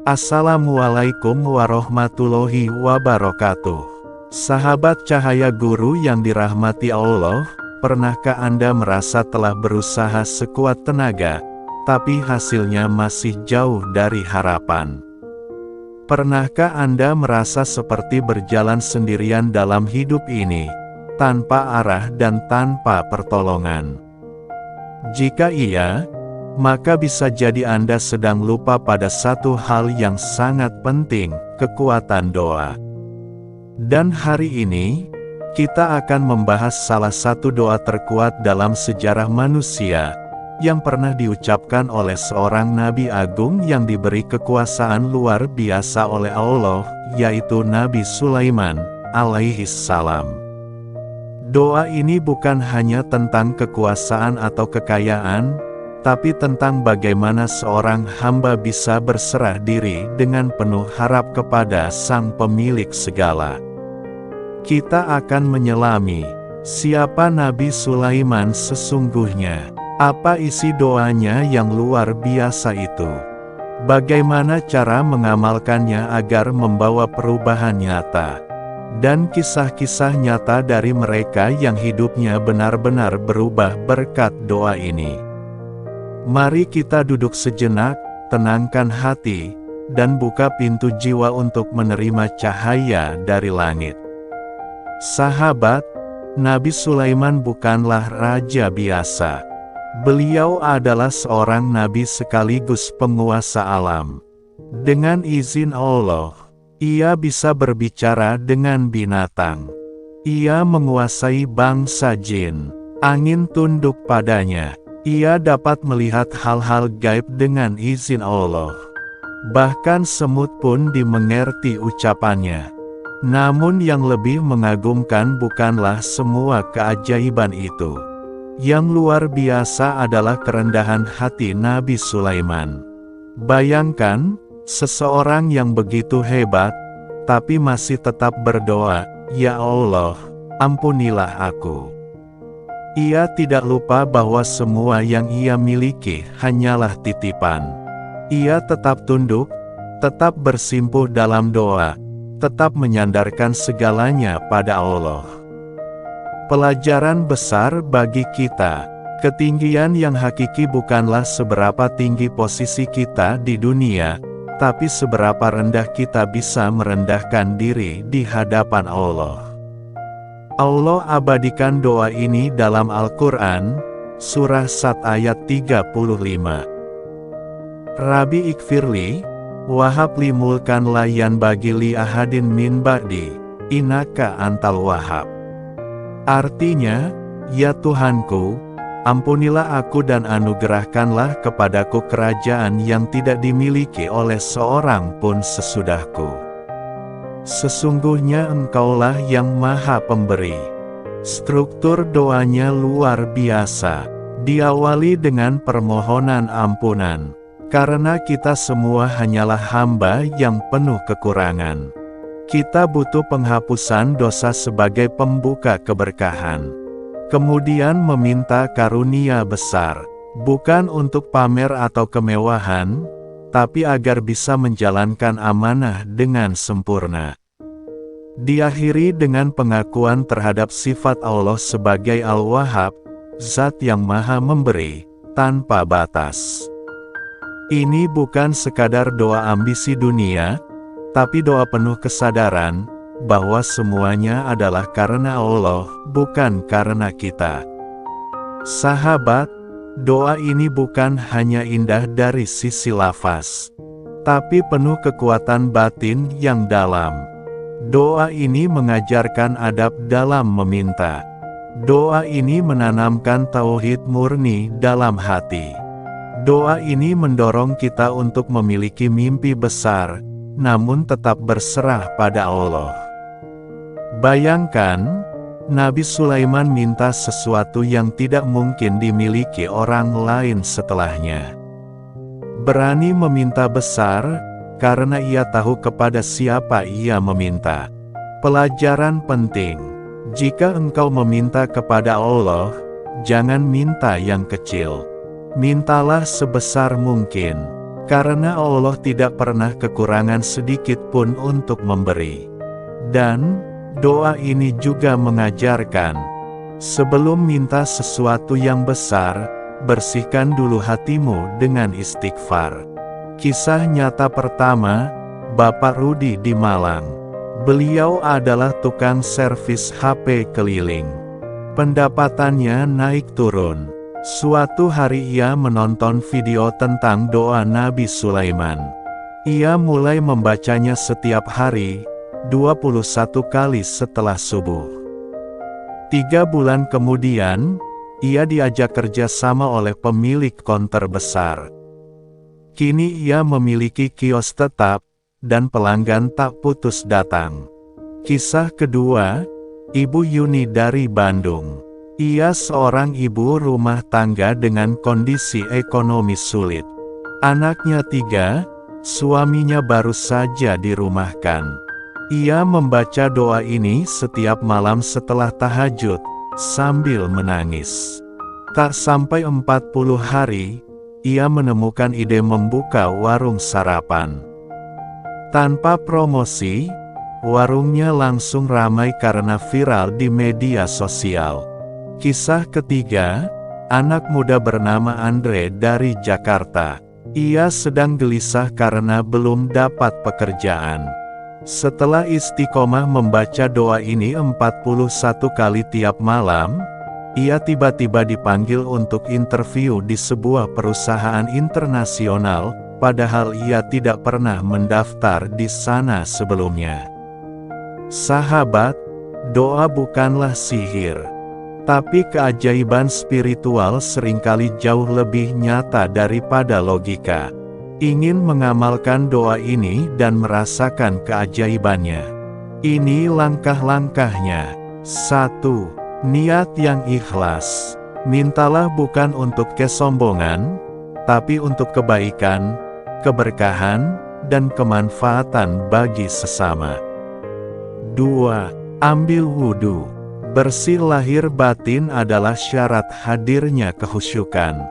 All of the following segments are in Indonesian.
Assalamualaikum warahmatullahi wabarakatuh. Sahabat cahaya guru yang dirahmati Allah, pernahkah Anda merasa telah berusaha sekuat tenaga, tapi hasilnya masih jauh dari harapan? Pernahkah Anda merasa seperti berjalan sendirian dalam hidup ini, tanpa arah dan tanpa pertolongan? Jika iya, maka bisa jadi Anda sedang lupa pada satu hal yang sangat penting, kekuatan doa. Dan hari ini, kita akan membahas salah satu doa terkuat dalam sejarah manusia, yang pernah diucapkan oleh seorang Nabi Agung yang diberi kekuasaan luar biasa oleh Allah, yaitu Nabi Sulaiman, alaihi salam. Doa ini bukan hanya tentang kekuasaan atau kekayaan, tapi tentang bagaimana seorang hamba bisa berserah diri dengan penuh harap kepada Sang Pemilik segala. Kita akan menyelami, siapa Nabi Sulaiman sesungguhnya, apa isi doanya yang luar biasa itu, bagaimana cara mengamalkannya agar membawa perubahan nyata, dan kisah-kisah nyata dari mereka yang hidupnya benar-benar berubah berkat doa ini. Mari kita duduk sejenak, tenangkan hati, dan buka pintu jiwa untuk menerima cahaya dari langit. Sahabat, Nabi Sulaiman bukanlah raja biasa. Beliau adalah seorang nabi sekaligus penguasa alam. Dengan izin Allah, ia bisa berbicara dengan binatang. Ia menguasai bangsa jin, angin tunduk padanya. Ia dapat melihat hal-hal gaib dengan izin Allah. Bahkan semut pun dimengerti ucapannya. Namun yang lebih mengagumkan bukanlah semua keajaiban itu. Yang luar biasa adalah kerendahan hati Nabi Sulaiman. Bayangkan, seseorang yang begitu hebat, tapi masih tetap berdoa, "Ya Allah, ampunilah aku." Ia tidak lupa bahwa semua yang ia miliki hanyalah titipan. Ia tetap tunduk, tetap bersimpuh dalam doa, tetap menyandarkan segalanya pada Allah. Pelajaran besar bagi kita, ketinggian yang hakiki bukanlah seberapa tinggi posisi kita di dunia, tapi seberapa rendah kita bisa merendahkan diri di hadapan Allah. Allah abadikan doa ini dalam Al-Quran, Surah Sad ayat 35. Rabbi ikfirli, wahabli mulkan layan bagi li ahadin min ba'di, innaka antal wahab. Artinya, ya Tuhanku, ampunilah aku dan anugerahkanlah kepadaku kerajaan yang tidak dimiliki oleh seorang pun sesudahku. Sesungguhnya Engkaulah yang Maha Pemberi. Struktur doanya luar biasa. Diawali dengan permohonan ampunan. Karena kita semua hanyalah hamba yang penuh kekurangan. Kita butuh penghapusan dosa sebagai pembuka keberkahan. Kemudian meminta karunia besar. Bukan untuk pamer atau kemewahan, tapi agar bisa menjalankan amanah dengan sempurna. Diakhiri dengan pengakuan terhadap sifat Allah sebagai Al-Wahhab, Zat yang Maha Memberi, tanpa batas. Ini bukan sekadar doa ambisi dunia, tapi doa penuh kesadaran, bahwa semuanya adalah karena Allah, bukan karena kita. Sahabat, doa ini bukan hanya indah dari sisi lafaz, tapi penuh kekuatan batin yang dalam. Doa ini mengajarkan adab dalam meminta. Doa ini menanamkan tauhid murni dalam hati. Doa ini mendorong kita untuk memiliki mimpi besar, namun tetap berserah pada Allah. Bayangkan, Nabi Sulaiman minta sesuatu yang tidak mungkin dimiliki orang lain setelahnya. Berani meminta besar, karena ia tahu kepada siapa ia meminta. Pelajaran penting, jika engkau meminta kepada Allah, jangan minta yang kecil. Mintalah sebesar mungkin. Karena Allah tidak pernah kekurangan sedikit pun untuk memberi. Dan, doa ini juga mengajarkan, sebelum minta sesuatu yang besar, bersihkan dulu hatimu dengan istighfar. Kisah nyata pertama, Bapak Rudi di Malang. Beliau adalah tukang servis HP keliling. Pendapatannya naik turun. Suatu hari ia menonton video tentang doa Nabi Sulaiman. Ia mulai membacanya setiap hari, 21 kali setelah subuh. 3 bulan kemudian, ia diajak kerja sama oleh pemilik konter besar. Kini ia memiliki kios tetap, dan pelanggan tak putus datang. Kisah kedua, Ibu Yuni dari Bandung. Ia seorang ibu rumah tangga dengan kondisi ekonomi sulit. Anaknya 3, suaminya baru saja dirumahkan. Ia membaca doa ini setiap malam setelah tahajud, sambil menangis. Tak sampai 40 hari, ia menemukan ide membuka warung sarapan. Tanpa promosi, warungnya langsung ramai karena viral di media sosial. Kisah ketiga, anak muda bernama Andre dari Jakarta. Ia sedang gelisah karena belum dapat pekerjaan. Setelah istiqomah membaca doa ini 41 kali tiap malam, ia tiba-tiba dipanggil untuk interview di sebuah perusahaan internasional, padahal ia tidak pernah mendaftar di sana sebelumnya. Sahabat, doa bukanlah sihir. Tapi keajaiban spiritual seringkali jauh lebih nyata daripada logika. Ingin mengamalkan doa ini dan merasakan keajaibannya. Ini langkah-langkahnya. 1. Niat yang ikhlas. Mintalah bukan untuk kesombongan, tapi untuk kebaikan, keberkahan, dan kemanfaatan bagi sesama. 2. Ambil wudhu. Bersih lahir batin adalah syarat hadirnya kehusyukan.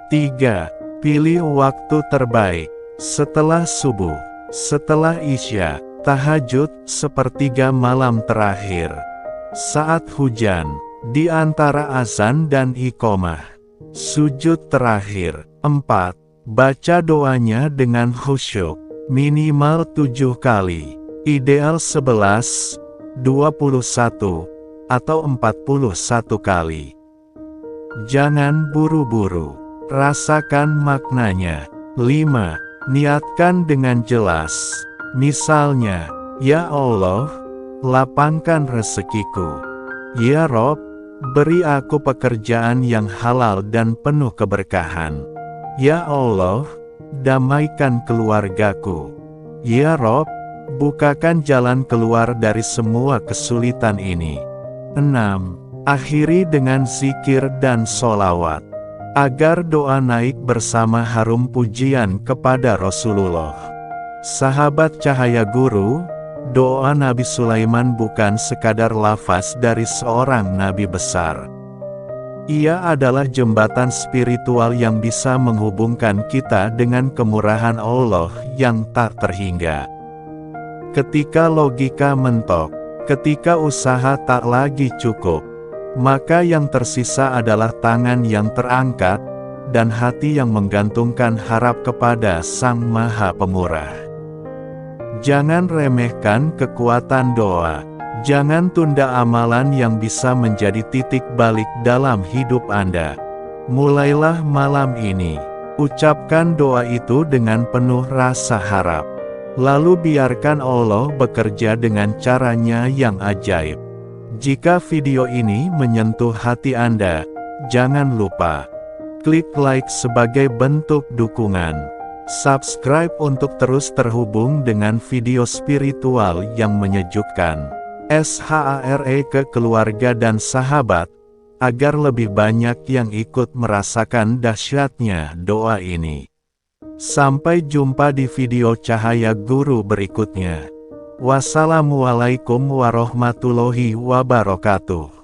3. Pilih waktu terbaik. Setelah subuh, setelah isya, tahajud, sepertiga malam terakhir. Saat hujan, di antara azan dan iqomah. Sujud terakhir. 4. Baca doanya dengan khusyuk. Minimal 7 kali. Ideal 11, 21, atau 41 kali. Jangan buru-buru. Rasakan maknanya. 5. Niatkan dengan jelas. Misalnya, Ya Allah, lapangkan rezekiku. Ya Rob, beri aku pekerjaan yang halal dan penuh keberkahan. Ya Allah, damaikan keluargaku. Ya Rob, bukakan jalan keluar dari semua kesulitan ini. 6. Akhiri dengan zikir dan sholawat. Agar doa naik bersama harum pujian kepada Rasulullah. Sahabat Cahaya Guru, doa Nabi Sulaiman bukan sekadar lafaz dari seorang nabi besar. Ia adalah jembatan spiritual yang bisa menghubungkan kita dengan kemurahan Allah yang tak terhingga. Ketika logika mentok, ketika usaha tak lagi cukup, maka yang tersisa adalah tangan yang terangkat, dan hati yang menggantungkan harap kepada Sang Maha Pemurah. Jangan remehkan kekuatan doa. Jangan tunda amalan yang bisa menjadi titik balik dalam hidup Anda. Mulailah malam ini. Ucapkan doa itu dengan penuh rasa harap. Lalu biarkan Allah bekerja dengan caranya yang ajaib. Jika video ini menyentuh hati Anda, jangan lupa klik like sebagai bentuk dukungan. Subscribe untuk terus terhubung dengan video spiritual yang menyejukkan. SHARE ke keluarga dan sahabat, agar lebih banyak yang ikut merasakan dahsyatnya doa ini. Sampai jumpa di video Cahaya Guru berikutnya. Wassalamualaikum warahmatullahi wabarakatuh.